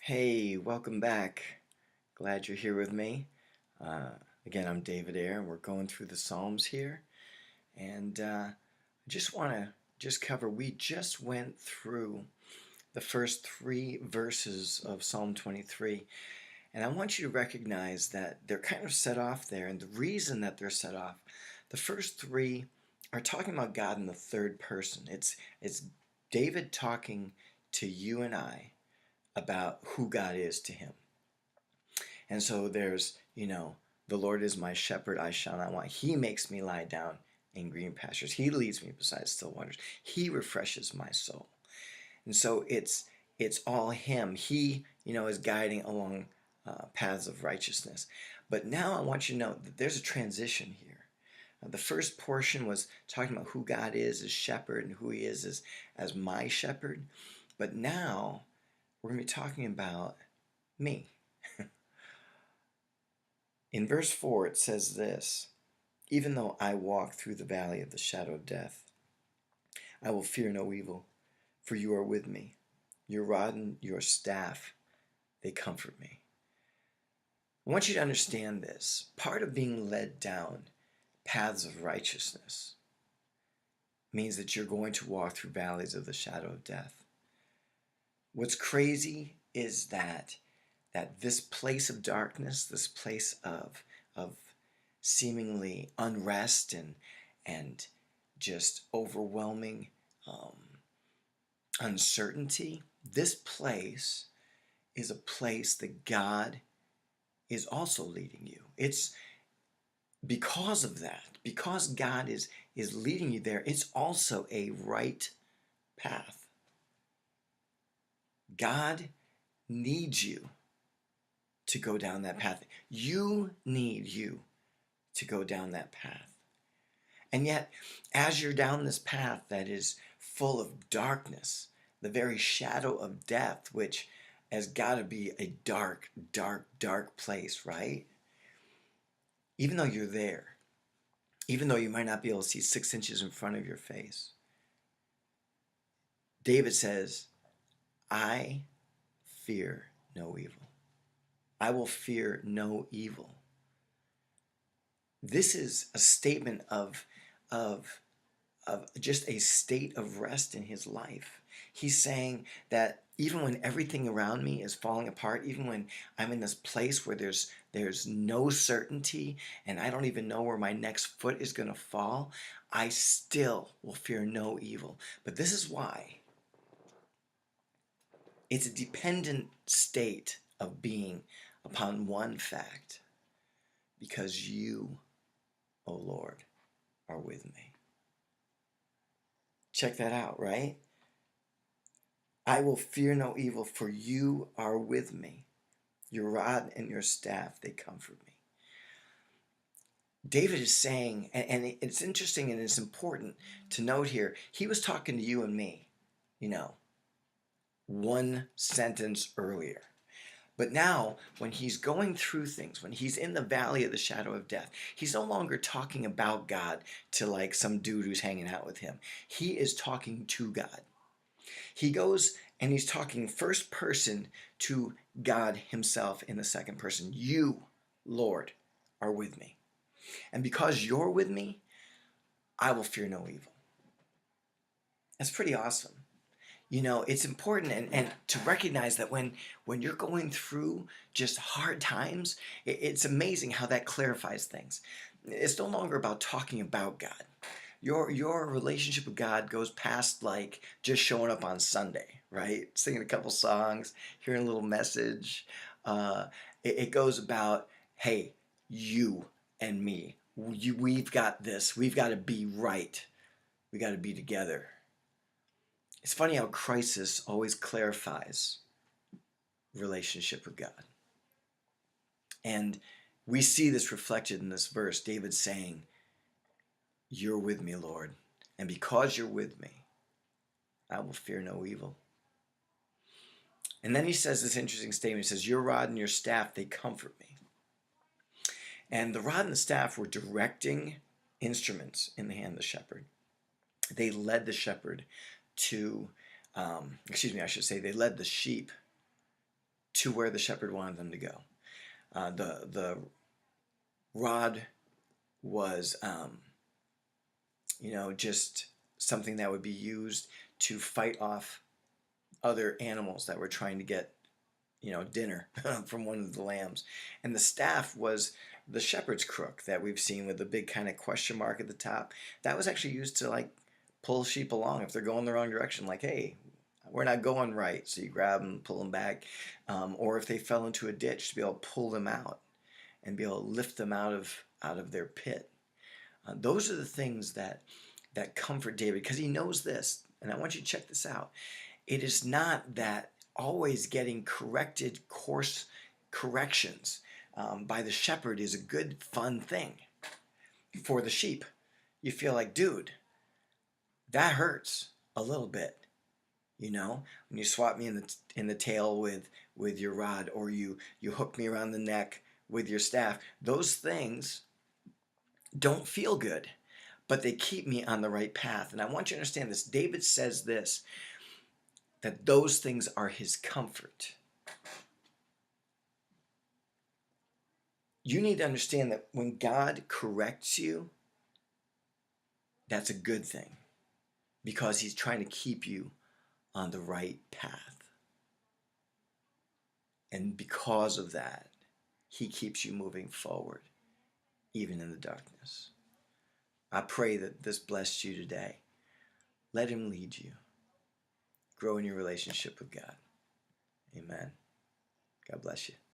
Hey, welcome back. Glad you're here with me. Again, I'm David Ayer, and we're going through the Psalms here. And I just want to cover, we just went through the first three verses of Psalm 23. And I want you to recognize that they're kind of set off there. And the reason that they're set off, the first three are talking about God in the third person. It's David talking to you and I about who God is to him. And so there's, the Lord is my shepherd, I shall not want. He makes me lie down in green pastures. He leads me beside still waters. He refreshes my soul. And so it's all him. He, is guiding along paths of righteousness. But now I want you to know that there's a transition here. The first portion was talking about who God is as shepherd and who he is as my shepherd. But now we're going to be talking about me. In verse 4, it says this: Even though I walk through the valley of the shadow of death, I will fear no evil, for you are with me. Your rod and your staff, they comfort me. I want you to understand this. Part of being led down paths of righteousness means that you're going to walk through valleys of the shadow of death. What's crazy is that this place of darkness, this place of seemingly unrest and just overwhelming uncertainty, this place is a place that God is also leading you. It's because of that, because God is leading you there, it's also a right path. God needs you to go down that path. You need you to go down that path. And yet, as you're down this path that is full of darkness, the very shadow of death, which has got to be a dark, dark, dark place, right? Even though you're there, even though you might not be able to see 6 inches in front of your face, David says, I fear no evil. I will fear no evil. This is a statement of just a state of rest in his life. He's saying that even when everything around me is falling apart, even when I'm in this place where there's no certainty and I don't even know where my next foot is going to fall, I still will fear no evil. But this is why. It's a dependent state of being upon one fact: because you, O Lord, are with me. Check that out, right? I will fear no evil, for you are with me. Your rod and your staff, they comfort me. David is saying, and it's interesting and it's important to note here, he was talking to you and me, one sentence earlier. But now, when he's going through things, when he's in the valley of the shadow of death, he's no longer talking about God to like some dude who's hanging out with him. He is talking to God. He goes and he's talking first person to God himself in the second person. You, Lord, are with me. And because you're with me, I will fear no evil. That's pretty awesome. It's important and to recognize that when you're going through just hard times, it's amazing how that clarifies things. It's no longer about talking about God. Your relationship with God goes past like just showing up on Sunday, right? Singing a couple songs, hearing a little message. It goes about, hey, you and me. We've got this. We've got to be right. We got to be together. It's funny how crisis always clarifies relationship with God. And we see this reflected in this verse. David saying, you're with me, Lord. And because you're with me, I will fear no evil. And then he says this interesting statement. He says, your rod and your staff, they comfort me. And the rod and the staff were directing instruments in the hand of the shepherd. They led the shepherd to, they led the sheep to where the shepherd wanted them to go. The rod was, just something that would be used to fight off other animals that were trying to get, dinner from one of the lambs. And the staff was the shepherd's crook that we've seen with the big kind of question mark at the top. That was actually used to like pull sheep along if they're going the wrong direction. Like, hey, we're not going right. So you grab them, pull them back. Or if they fell into a ditch, to be able to pull them out and be able to lift them out of their pit. Those are the things that comfort David, because he knows this. And I want you to check this out. It is not that always getting corrected course corrections by the shepherd is a good, fun thing for the sheep. You feel like, dude, that hurts a little bit. When you swat me in the tail with your rod, or you hook me around the neck with your staff, those things don't feel good, but they keep me on the right path. And I want you to understand this. David says this, that those things are his comfort. You need to understand that when God corrects you, that's a good thing, because he's trying to keep you on the right path. And because of that, he keeps you moving forward, even in the darkness. I pray that this blessed you today. Let him lead you. Grow in your relationship with God. Amen. God bless you.